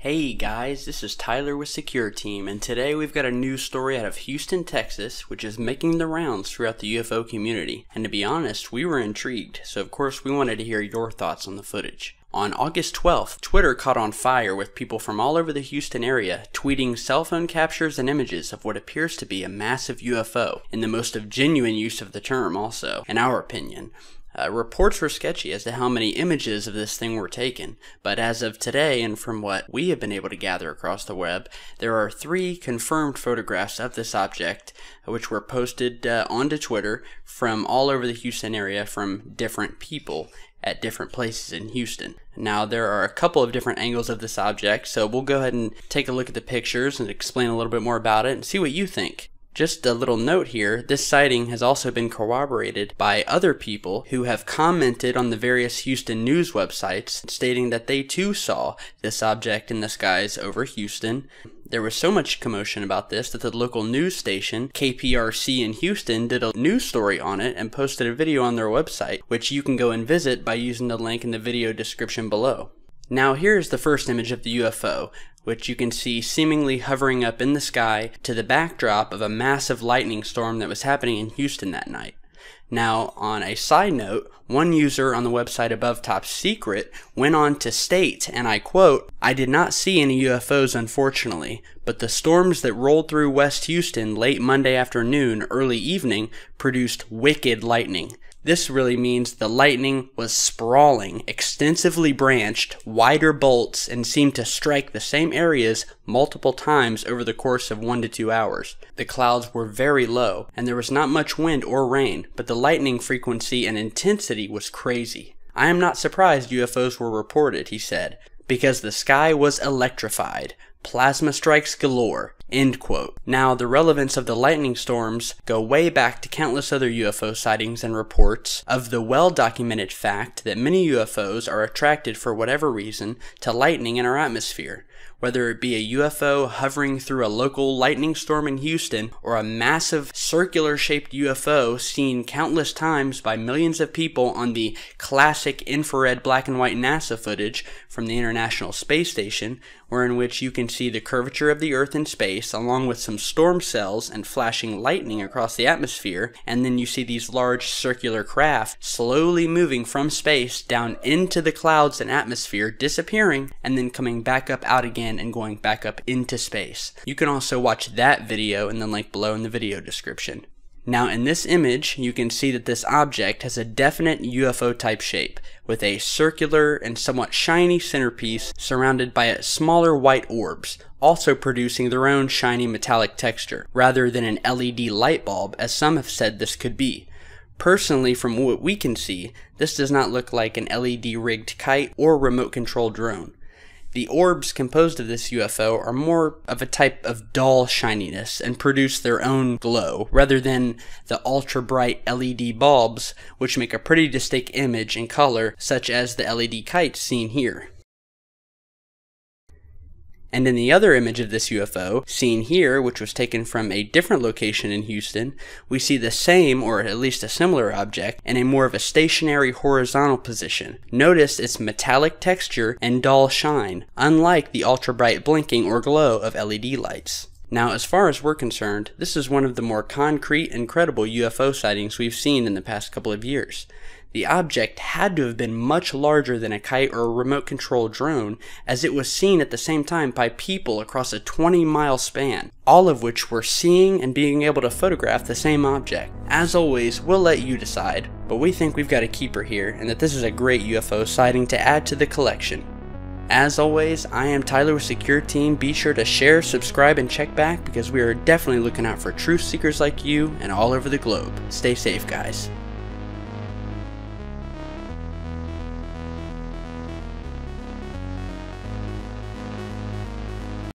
Hey guys, this is Tyler with Secure Team, and today we've got a news story out of Houston, Texas, which is making the rounds throughout the UFO community. And to be honest, we were intrigued, so of course we wanted to hear your thoughts on the footage. On August 12th, Twitter caught on fire with people from all over the Houston area tweeting cell phone captures and images of what appears to be a massive UFO, in the most of genuine use of the term also, in our opinion. Reports were sketchy as to how many images of this thing were taken, but as of today, and from what we have been able to gather across the web, there are 3 confirmed photographs of this object, which were posted onto Twitter from all over the Houston area from different people at different places in Houston. Now, there are a couple of different angles of this object, so we'll go ahead and take a look at the pictures and explain a little bit more about it and see what you think. Just a little note here, this sighting has also been corroborated by other people who have commented on the various Houston news websites stating that they too saw this object in the skies over Houston. There was so much commotion about this that the local news station, KPRC in Houston, did a news story on it and posted a video on their website, which you can go and visit by using the link in the video description below. Now here's the first image of the UFO, which you can see seemingly hovering up in the sky to the backdrop of a massive lightning storm that was happening in Houston that night. Now, on a side note, one user on the website Above Top Secret went on to state, and I quote, "I did not see any UFOs unfortunately, but the storms that rolled through West Houston late Monday afternoon, early evening, produced wicked lightning. This really means the lightning was sprawling, extensively branched, wider bolts, and seemed to strike the same areas multiple times over the course of 1 to 2 hours. The clouds were very low, and there was not much wind or rain, but the lightning frequency and intensity was crazy. I am not surprised UFOs were reported," he said, "because the sky was electrified. Plasma strikes galore." End quote. Now, the relevance of the lightning storms go way back to countless other UFO sightings and reports of the well-documented fact that many UFOs are attracted for whatever reason to lightning in our atmosphere. Whether it be a UFO hovering through a local lightning storm in Houston or a massive circular-shaped UFO seen countless times by millions of people on the classic infrared black and white NASA footage from the International Space Station, wherein which you can see the curvature of the Earth in space along with some storm cells and flashing lightning across the atmosphere, and then you see these large circular craft slowly moving from space down into the clouds and atmosphere, disappearing, and then coming back up out again and going back up into space. You can also watch that video in the link below in the video description. Now in this image, you can see that this object has a definite UFO type shape, with a circular and somewhat shiny centerpiece surrounded by smaller white orbs, also producing their own shiny metallic texture, rather than an LED light bulb as some have said this could be. Personally, from what we can see, this does not look like an LED rigged kite or remote control drone. The orbs composed of this UFO are more of a type of dull shininess and produce their own glow, rather than the ultra-bright LED bulbs, which make a pretty distinct image and color, such as the LED kites seen here. And in the other image of this UFO, seen here, which was taken from a different location in Houston, we see the same, or at least a similar object, in a more of a stationary horizontal position. Notice its metallic texture and dull shine, unlike the ultra-bright blinking or glow of LED lights. Now, as far as we're concerned, this is one of the more concrete and credible UFO sightings we've seen in the past couple of years. The object had to have been much larger than a kite or a remote control drone, as it was seen at the same time by people across a 20-mile span, all of which were seeing and being able to photograph the same object. As always, we'll let you decide, but we think we've got a keeper here and that this is a great UFO sighting to add to the collection. As always, I am Tyler with Secure Team. Be sure to share, subscribe, and check back because we are definitely looking out for truth seekers like you and all over the globe. Stay safe, guys.